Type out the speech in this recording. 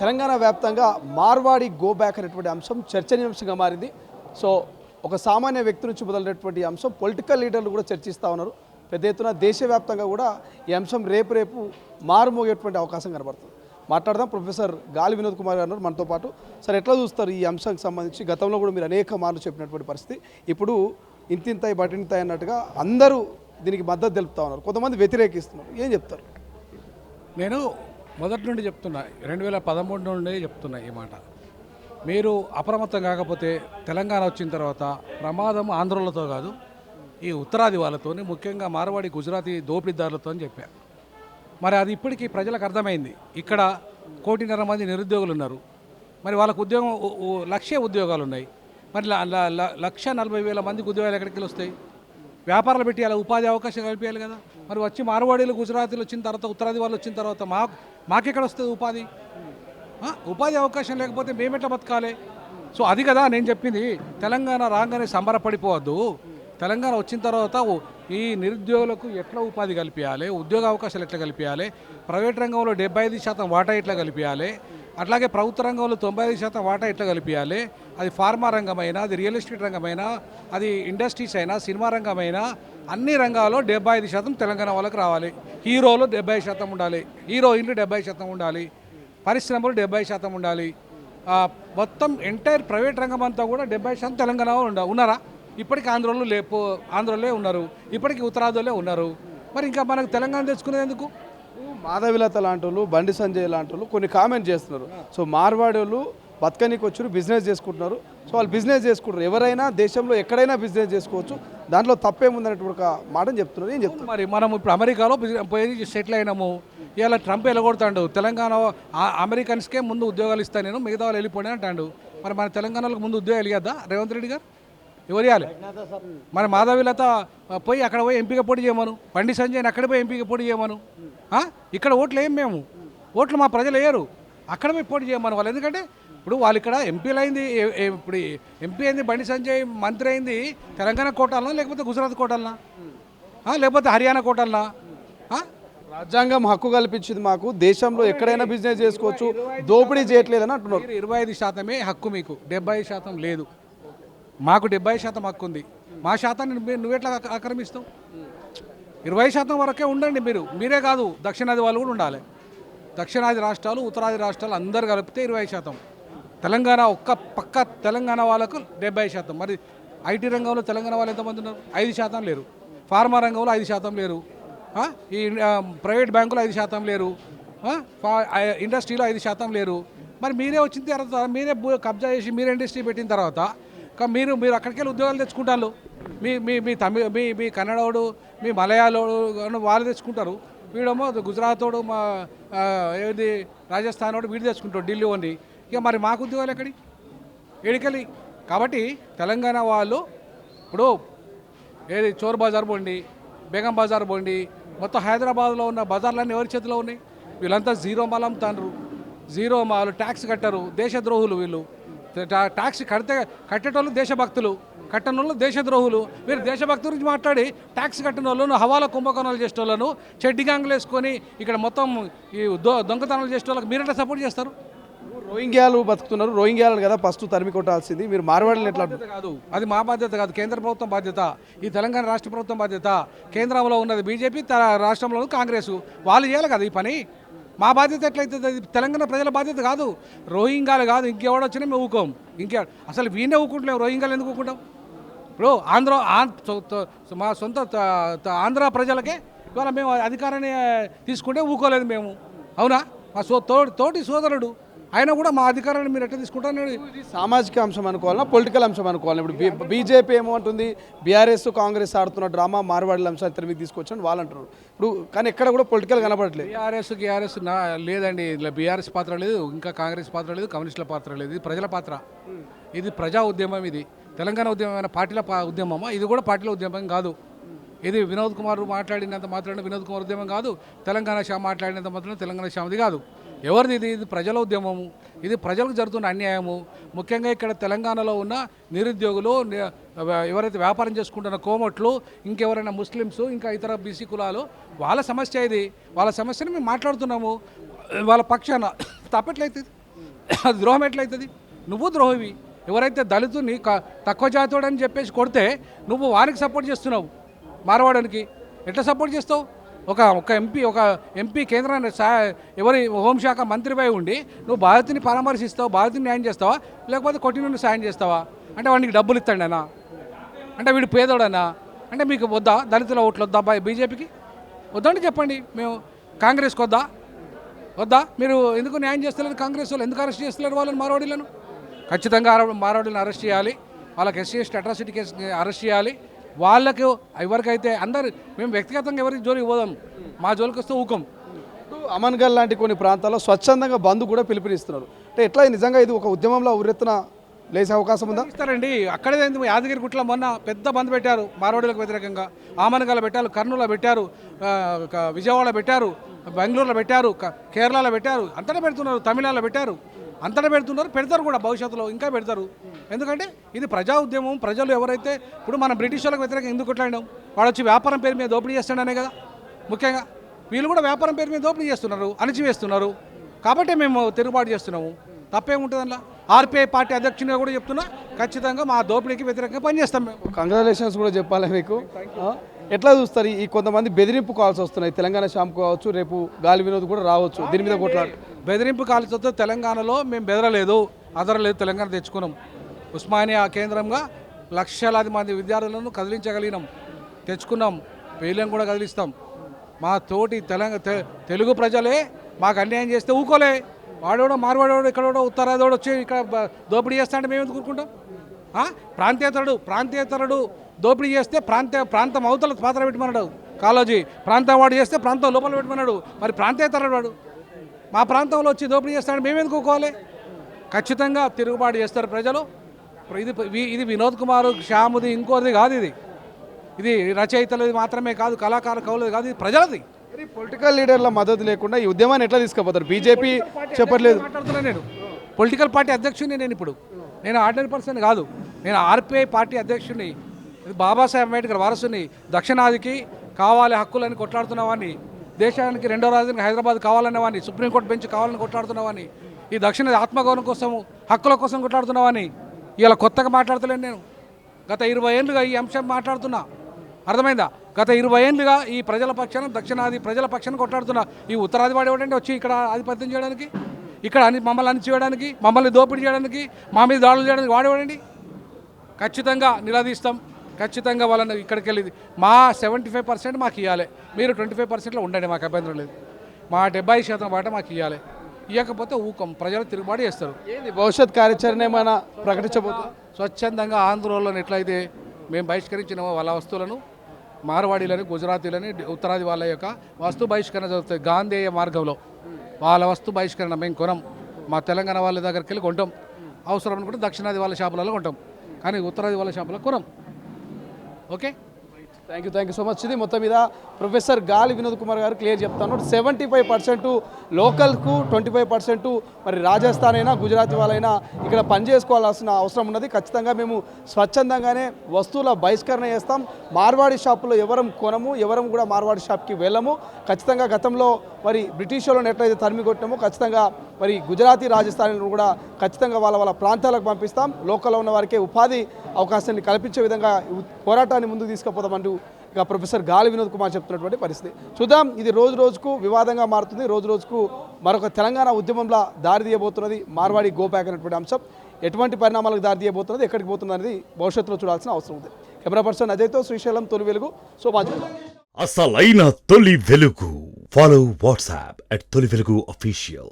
తెలంగాణ వ్యాప్తంగా Marwadi go back అనేటువంటి అంశం చర్చనీయాంశంగా మారింది. సో ఒక సామాన్య వ్యక్తి నుంచి మొదలైనటువంటి అంశం పొలిటికల్ లీడర్లు కూడా చర్చిస్తూ ఉన్నారు. పెద్ద ఎత్తున దేశవ్యాప్తంగా కూడా ఈ అంశం రేపు మారుమోగేటువంటి అవకాశం కనబడుతుంది. మాట్లాడదాం. ప్రొఫెసర్ గాలి వినోద్ కుమార్ గారు మనతో పాటు. సార్, ఎట్లా చూస్తారు ఈ అంశానికి సంబంధించి? గతంలో కూడా మీరు అనేక మార్లు చెప్పినటువంటి పరిస్థితి, ఇప్పుడు ఇంతింతాయి బటింతాయి అన్నట్టుగా అందరూ దీనికి మద్దతు తెలుపుతా ఉన్నారు, కొంతమంది వ్యతిరేకిస్తున్నారు. ఏం చెప్తారు? నేను మొదటి నుండి చెప్తున్నా, 2013 నుండి చెప్తున్నా ఈ మాట. మీరు అప్రమత్తం కాకపోతే తెలంగాణ వచ్చిన తర్వాత ప్రమాదం ఆంధ్రులతో కాదు, ఈ ఉత్తరాది వాళ్ళతో, ముఖ్యంగా మార్వాడి గుజరాతీ దోపిడీదారులతో అని చెప్పారు. మరి అది ఇప్పటికీ ప్రజలకు అర్థమైంది. ఇక్కడ 1.5 కోటి మంది నిరుద్యోగులు ఉన్నారు. మరి వాళ్ళకు ఉద్యోగం 1,00,000 ఉద్యోగాలు ఉన్నాయి. మరి 1,40,000 మందికి ఉద్యోగాలు ఎక్కడికి వస్తాయి? వ్యాపారాలు పెట్టి అలా ఉపాధి అవకాశం కల్పించాలి కదా. మరి వచ్చి మార్వాడీలు గుజరాతీలు వచ్చిన తర్వాత, ఉత్తరాది వాళ్ళు వచ్చిన తర్వాత మాకెక్కడ వస్తుంది ఉపాధి? ఉపాధి అవకాశం లేకపోతే మేమెట్లా బతకాలి? సో అది కదా నేను చెప్పింది. తెలంగాణ రాగానే సంబరపడిపోవద్దు. తెలంగాణ వచ్చిన తర్వాత ఈ నిరుద్యోగులకు ఎట్లా ఉపాధి కల్పించాలి, ఉద్యోగ అవకాశాలు ఎట్లా కల్పించాలి, ప్రైవేట్ రంగంలో 75% వాటా ఎట్లా కల్పించాలి, అట్లాగే ప్రభుత్వ రంగంలో 95% వాటా ఎట్లా కల్పించాలి, అది ఫార్మా రంగమైనా, అది రియల్ ఎస్టేట్ రంగమైనా, అది ఇండస్ట్రీస్ అయినా, సినిమా రంగమైనా, అన్ని రంగాల్లో 75% తెలంగాణ వాళ్ళకి రావాలి. హీరోలు 70% ఉండాలి, హీరోయిన్లు 70% ఉండాలి, పరిశ్రమలు 70% ఉండాలి. మొత్తం ఎంటైర్ ప్రైవేట్ రంగం అంతా కూడా 70% తెలంగాణ ఉన్నారా? ఇప్పటికీ ఆంధ్రలో ఉన్నారు, ఇప్పటికీ ఉత్తరాదిలో ఉన్నారు. మరి ఇంకా మనకు తెలంగాణ తెచ్చుకునేది ఎందుకు? మాధవిలత లాంటి వాళ్ళు, బండి సంజయ్ లాంటి వాళ్ళు కొన్ని కామెంట్ చేస్తున్నారు. సో మార్వాడి వాళ్ళు బతకనికి వచ్చారు, బిజినెస్ చేసుకుంటున్నారు. సో వాళ్ళు బిజినెస్ చేసుకుంటారు, ఎవరైనా దేశంలో ఎక్కడైనా బిజినెస్ చేసుకోవచ్చు, దాంట్లో తప్పేముందనేటువంటి ఒక మాటను చెప్తున్నారు. ఏం చెప్తున్నారు? మరి మనం ఇప్పుడు అమెరికాలో పోయి సెటిల్ అయినాము. ఇలా ట్రంప్ ఎలగొడతాడు, తెలంగాణ అమెరికన్స్కే ముందు ఉద్యోగాలు ఇస్తాను నేను, మిగతా వాళ్ళు వెళ్ళిపోయినా అంటాడు. మరి మన తెలంగాణలో ముందు ఉద్యోగాలు ఇవ్వద్దా రేవంత్ రెడ్డి గారు? ఎవరు ఇవ్వాలి? మరి మాధవిలత పోయి అక్కడ పోయి ఎంపీగా పోటీ చేయమను, బండి సంజయ్ని అక్కడ పోయి ఎంపీగా పోటీ చేయమను. ఇక్కడ ఓట్లు వేయం, ఓట్లు మా ప్రజలు వేయరు, అక్కడ పోయి పోటీ చేయమను వాళ్ళు. ఎందుకంటే ఇప్పుడు వాళ్ళు ఇక్కడ ఎంపీలు అయింది, ఇప్పుడు ఎంపీ అయింది బండి సంజయ్, మంత్రి అయింది తెలంగాణ కోటాలనా, లేకపోతే గుజరాత్ కోటాలనా, లేకపోతే హర్యానా కోటాలనా? రాజ్యాంగం హక్కు కల్పించింది మాకు, దేశంలో ఎక్కడైనా బిజినెస్ చేసుకోవచ్చు, దోపిడీ చేయట్లేదని అంటున్నారు. 25% హక్కు, మీకు 70% లేదు. మాకు 70% హక్కు ఉంది. మా శాతాన్ని నువ్వెట్లా ఆక్రమిస్తావు? 20% వరకే ఉండండి మీరే కాదు, దక్షిణాది వాళ్ళు కూడా ఉండాలి. దక్షిణాది రాష్ట్రాలు, ఉత్తరాది రాష్ట్రాలు అందరు కలిపితే 20%. తెలంగాణ ఒక్క పక్క తెలంగాణ వాళ్ళకు 70%. మరి ఐటీ రంగంలో తెలంగాణ వాళ్ళు ఎంతమంది ఉన్నారు? 5% లేరు. ఫార్మా రంగంలో 5% లేరు. ఈ ప్రైవేట్ బ్యాంకులో 5% లేరు. ఇండస్ట్రీలో 5% లేరు. మరి మీరే వచ్చిన తర్వాత, మీరే కబ్జా చేసి మీరే ఇండస్ట్రీ పెట్టిన తర్వాత మీరు అక్కడికి వెళ్ళి ఉద్యోగాలు తెచ్చుకుంటారు. మీ తమిళ మీ కన్నడోడు, మీ మలయాళోడు వాళ్ళు తెచ్చుకుంటారు. వీడేమో గుజరాతోడు, మా ఏది రాజస్థానోడు వీడు తెచ్చుకుంటాడు, ఢిల్లీ ఓన్లీ. ఇక మరి మాకు ఉద్యోగాలు ఎడికెళ్ళి? కాబట్టి తెలంగాణ వాళ్ళు ఇప్పుడు ఏది చోర్ బజార్ పోండి, బేగం బజార్ పోండి, మొత్తం హైదరాబాద్లో ఉన్న బజార్లన్నీ ఎవరి చేతిలో ఉన్నాయి? వీళ్ళంతా జీరో మాల్ అమ్ముతారు, జీరో మాల్, ట్యాక్స్ కట్టారు, దేశద్రోహులు వీళ్ళు. ట్యాక్స్ కట్టేటోళ్ళు దేశభక్తులు, కట్టని వాళ్ళు దేశద్రోహులు. మీరు దేశభక్తి గురించి మాట్లాడి ట్యాక్స్ కట్టిన వాళ్ళను, హవాలా కుంభకోణాలు చేసే వాళ్ళను, చెడ్డి గ్యాంగులు వేసుకొని ఇక్కడ మొత్తం ఈ దొంగతనాలు చేసే వాళ్ళకి మీరెట్లా సపోర్ట్ చేస్తారు? రోహింగ్యాలు బతుకుతున్నారు, రోహింగ్యాలను కదా ఫస్ట్ తరిమి కొట్టాల్సింది. మీరు మార్వాడీలు ఎట్లా? కాదు, అది మా బాధ్యత కాదు, కేంద్ర ప్రభుత్వం బాధ్యత, ఈ తెలంగాణ రాష్ట్ర ప్రభుత్వం బాధ్యత. కేంద్రంలో ఉన్నది బీజేపీ, రాష్ట్రంలో కాంగ్రెస్, వాళ్ళు చేయాలి కదా ఈ పని. మా బాధ్యత ఎట్లయితే? తెలంగాణ ప్రజల బాధ్యత కాదు. రోహింగ్యాలు కాదు, ఇంకెవడొచ్చినా మేము ఊకోం. అసలు వీనే ఊకుంటలేము, రోహింగ్యాలు ఎందుకు ఊకుంటాం? ఇప్పుడు మా సొంత ఆంధ్ర ప్రజలకే ఇవాళ మేము అధికారాన్ని తీసుకుంటే ఊకోలేదు మేము. అవునా? మా తోటి సోదరుడు ఆయన కూడా మా అధికారాన్ని మీరు ఎట్లా తీసుకుంటారు? సామాజిక అంశం అనుకోవాలన్నా, పొలిటికల్ అంశం అనుకోవాలి? ఇప్పుడు బీజేపీ ఏమంటుంది, బీఆర్ఎస్ కాంగ్రెస్ ఆడుతున్న డ్రామా మార్వాడీల అంశాన్ని తెరమికి తీసుకొచ్చని వాళ్ళు అంటున్నారు. ఇప్పుడు కానీ ఎక్కడ కూడా పొలిటికల్ కనబడట్లేదు. బీఆర్ఎస్ లేదండి, ఇలా బీఆర్ఎస్ పాత్ర లేదు, ఇంకా కాంగ్రెస్ పాత్ర లేదు, కమ్యూనిస్టుల పాత్ర లేదు. ఇది ప్రజల పాత్ర, ఇది ప్రజా ఉద్యమం. ఇది తెలంగాణ ఉద్యమమైన పార్టీల ఉద్యమమా? ఇది కూడా పార్టీల ఉద్యమం కాదు. ఇది వినోద్ కుమార్ మాట్లాడినంత మాత్రాన వినోద్ కుమార్ ఉద్యమం కాదు, తెలంగాణ శ్యామ్ మాట్లాడినంత మాత్రాన తెలంగాణ శ్యామ్ది కాదు. ఎవరిది ఇది ప్రజల ఉద్యమము, ఇది ప్రజలకు జరుగుతున్న అన్యాయము. ముఖ్యంగా ఇక్కడ తెలంగాణలో ఉన్న నిరుద్యోగులు, ఎవరైతే వ్యాపారం చేసుకుంటున్న కోమట్లు, ఇంకెవరైనా ముస్లిమ్స్, ఇంకా ఇతర బీసీ కులాలు, వాళ్ళ సమస్య ఇది. వాళ్ళ సమస్యను మేము మాట్లాడుతున్నాము వాళ్ళ పక్షాన. తప్పట్లయితే అది ద్రోహం ఎట్లయితుంది? నువ్వు ద్రోహివి. ఎవరైతే దళితుని తక్కువ జాతోడు అని చెప్పేసి కొడితే నువ్వు వారికి సపోర్ట్ చేస్తున్నావు, మార్వాడానికి ఎట్లా సపోర్ట్ చేస్తావు? ఒక ఎంపీ కేంద్రాన్ని ఎవరి హోంశాఖ మంత్రిపై ఉండి నువ్వు బాధితుని పరామర్శిస్తావు, బాధితుని న్యాయం చేస్తావా, లేకపోతే కొట్టి నుండి సాయం చేస్తావా? అంటే వాడికి డబ్బులు ఇస్తాడనా? అంటే వీడు పేదోడనా? అంటే మీకు వద్దా దళితుల ఓట్లు వద్దా బీజేపీకి? వద్దంటే చెప్పండి. మేము కాంగ్రెస్కి వద్దా? మీరు ఎందుకు న్యాయం చేస్తలేరు? కాంగ్రెస్ వాళ్ళు ఎందుకు అరెస్ట్ చేస్తలేరు వాళ్ళని, మార్వాడీలను? ఖచ్చితంగా మార్వాడీలను అరెస్ట్ చేయాలి. వాళ్ళకి SC ST atrocity case arrest చేయాలి. వాళ్ళకు ఎవరికైతే అందరు, మేము వ్యక్తిగతంగా ఎవరికి జోలికి పోదాం, మా జోలికి వస్తే ఊకం. అమన్గల్ లాంటి కొన్ని ప్రాంతాల్లో స్వచ్ఛందంగా బంద్ కూడా పిలుపునిస్తున్నారు. అంటే ఎట్లా నిజంగా ఇది ఒక ఉద్యమంలో ఉరెత్తున లేసే అవకాశం ఉందా? ఇస్తారండి. అక్కడే యాదగిరి గుట్ల మొన్న పెద్ద బంద్ పెట్టారు మార్వాడీలకు వ్యతిరేకంగా. ఆమన్గల్ పెట్టారు, కర్నూలులో పెట్టారు, విజయవాడ పెట్టారు, బెంగళూరులో పెట్టారు, కేరళలో పెట్టారు, అంతటా పెడుతున్నారు, తమిళనాడులో పెట్టారు, అంతటా పెడుతున్నారు, పెడతారు కూడా భవిష్యత్తులో ఇంకా పెడతారు. ఎందుకంటే ఇది ప్రజా ఉద్యమం. ప్రజలు ఎవరైతే ఇప్పుడు మనం బ్రిటిష్ వాళ్ళకి వ్యతిరేకంగా ఎందుకు కొట్లాడినాం? వాడు వచ్చి వ్యాపారం పేరు మీద దోపిడీ చేస్తాడనే కదా. ముఖ్యంగా వీళ్ళు కూడా వ్యాపారం పేరు మీద దోపిడీ చేస్తున్నారు, అణిచివేస్తున్నారు. కాబట్టి మేము తిరుగుబాటు చేస్తున్నాము. తప్పేముంటుంది అందులో? ఆర్పీఐ పార్టీ అధ్యక్షునిగా కూడా చెప్తున్నా, ఖచ్చితంగా మా దోపిడీకి వ్యతిరేకంగా పనిచేస్తాం మేము. కంగ్రాచులేషన్స్ కూడా చెప్పాలి మీకు. ఎట్లా చూస్తారు ఈ కొంతమంది బెదిరింపు కాల్స్ వస్తున్నాయి? తెలంగాణ షాంపు కావచ్చు, రేపు గాలి వినోద్ కూడా రావచ్చు, దీని మీద కొట్లాడు. బెదిరింపు కాల్స్ వస్తే తెలంగాణలో మేము బెదరలేదు, అదరలేదు, తెలంగాణ తెచ్చుకున్నాం. ఉస్మానియా కేంద్రంగా లక్షలాది మంది విద్యార్థులను కదిలించగలిగినాం, తెచ్చుకున్నాం, పేర్లను కూడా కదిలిస్తాం. మా తోటి తెలుగు ప్రజలే మాకు అన్యాయం చేస్తే ఊకోలే. వాడోడో మార్వాడోడు ఇక్కడోడో ఉత్తరాదోడు వచ్చి ఇక్కడ దోపిడీ చేస్తా అంటే మేము ఎందుకు ఊరుకుంటాం? ప్రాంతేతరుడు దోపిడీ చేస్తే ప్రాంతం అవతల పాత్ర పెట్టమన్నాడు కాలోజీ. ప్రాంతం వాడు చేస్తే ప్రాంతం లోపల పెట్టమన్నాడు. మరి ప్రాంతేతరుడు వాడు మా ప్రాంతంలో వచ్చి దోపిడీ చేస్తాడు, మేము ఎందుకు ఊకోవాలి? ఖచ్చితంగా తిరుగుబాటు చేస్తారు ప్రజలు. ఇది వినోద్ కుమార్ శ్యాముది ఇంకోది కాదు. ఇది రచయితలది మాత్రమే కాదు, కళాకారు కవులది కాదు, ఇది ప్రజలది. పొలిటికల్ లీడర్ల మద్దతు లేకుండా ఈ ఉద్యమాన్ని ఎట్లా తీసుకుపోతారు? బీజేపీ చెప్పట్లేదు. మాట్లాడుతున్నా నేను పొలిటికల్ పార్టీ అధ్యక్షుడిని. నేను ఆర్డినరీ పర్సన్ కాదు, నేను ఆర్పీఐ పార్టీ అధ్యక్షుడిని. బాబాసాహెబ్ అంబేద్కర్ వారసుని. దక్షిణాదికి కావాలి హక్కులని కొట్లాడుతున్నవాడిని. దేశానికి రెండో రాజధాని హైదరాబాద్ కావాలనేవాడిని. సుప్రీంకోర్టు బెంచ్ కావాలని కొట్లాడుతున్నవాడిని. ఈ దక్షిణ ఆత్మగౌరవం కోసము, హక్కుల కోసం కొట్లాడుతున్నవాడిని. ఇలా కొత్తగా మాట్లాడతలేను నేను. గత 20 ఏళ్ళుగా ఈ అంశం మాట్లాడుతున్నా, అర్థమైందా? గత 20 ఏళ్ళుగా ఈ ప్రజల పక్షాన, దక్షిణాది ప్రజల పక్షాన కొట్లాడుతున్నా. ఈ ఉత్తరాది వాడు ఎవడంటే వచ్చి ఇక్కడ ఆధిపత్యం చేయడానికి, ఇక్కడ మమ్మల్ని అణిచివేయడానికి, మమ్మల్ని దోపిడీ చేయడానికి, మా మీద దాడులు చేయడానికి వాడేవాడండి. ఖచ్చితంగా నిలదీస్తాం. ఖచ్చితంగా వాళ్ళని ఇక్కడికి వెళ్ళి మా 75% మాకు ఇవ్వాలి, మీరు 25%లో ఉండండి, మాకు అభ్యంతరం లేదు. మా 70% మాట మాకు ఇవ్వాలి. ఇవ్వకపోతే ఊకం, ప్రజలు తిరుగుబాటు చేస్తారు. ఏంది భవిష్యత్ కార్యాచరణ ఏమైనా ప్రకటించబోతుంది? స్వచ్ఛందంగా ఆంధ్రోళ్ళని ఎట్లయితే మేము బహిష్కరించినామో వాళ్ళ వస్తువులను, మార్వాడీలని, గుజరాతీలని, ఉత్తరాది వాళ్ళ యొక్క వస్తు బహిష్కరణ జరుగుతుంది. గాంధేయ మార్గంలో వాళ్ళ వస్తు బహిష్కరణ మేము కొనం. మా తెలంగాణ వాళ్ళ దగ్గరికి వెళ్ళి కొంటాం. అవసరం అనుకుంటే దక్షిణాది వాళ్ళ షాపులలో కొంటాం, కానీ ఉత్తరాది వాళ్ళ షాపులో కొనం. Okay, thank you so much. ఇది మొత్తం మీద ప్రొఫెసర్ గాలి వినోద్ కుమార్ గారు క్లియర్ చెప్తాను. 75% లోకల్కు, 25% మరి రాజస్థాన్ అయినా గుజరాతీ వాళ్ళైనా ఇక్కడ పనిచేసుకోవాల్సిన అవసరం ఉన్నది. ఖచ్చితంగా మేము స్వచ్ఛందంగానే వస్తువుల బహిష్కరణ చేస్తాం. మార్వాడి షాపులో ఎవరం కొనము, ఎవరం కూడా మార్వాడి షాప్కి వెళ్ళము. ఖచ్చితంగా గతంలో మరి బ్రిటిష్ వాళ్ళని ఎట్లయితే తరిమి కొట్టామో ఖచ్చితంగా మరి గుజరాతీ, రాజస్థాన్ కూడా ఖచ్చితంగా వాళ్ళ ప్రాంతాలకు పంపిస్తాం. లోకల్లో ఉన్న వారికి ఉపాధి అవకాశాన్ని కల్పించే విధంగా పోరాటాన్ని ముందుకు తీసుకుపోతామంటూ ఇక ప్రొఫెసర్ గాలి వినోద్ కుమార్ చెప్తున్నటువంటి పరిస్థితి. చూద్దాం, ఇది రోజు రోజుకు వివాదంగా మారుతుంది. రోజు రోజుకు మరొక తెలంగాణ ఉద్యమంలో దారి తీయబోతున్నది మార్వాడి గో బ్యాక్ అనేటువంటి అంశం. ఎటువంటి పరిణామాలకు దారి తీయబోతున్నది, ఎక్కడికి పోతున్నది అనేది భవిష్యత్తులో చూడాల్సిన అవసరం ఉంది. కెమెరా పర్సన్ అజయ్తో శ్రీశైలం, తొలి వెలుగు, సోమాజు. అసలైన తొలి వెలుగు. ఫాలో వాట్సాప్ @తొలి వెలుగు official.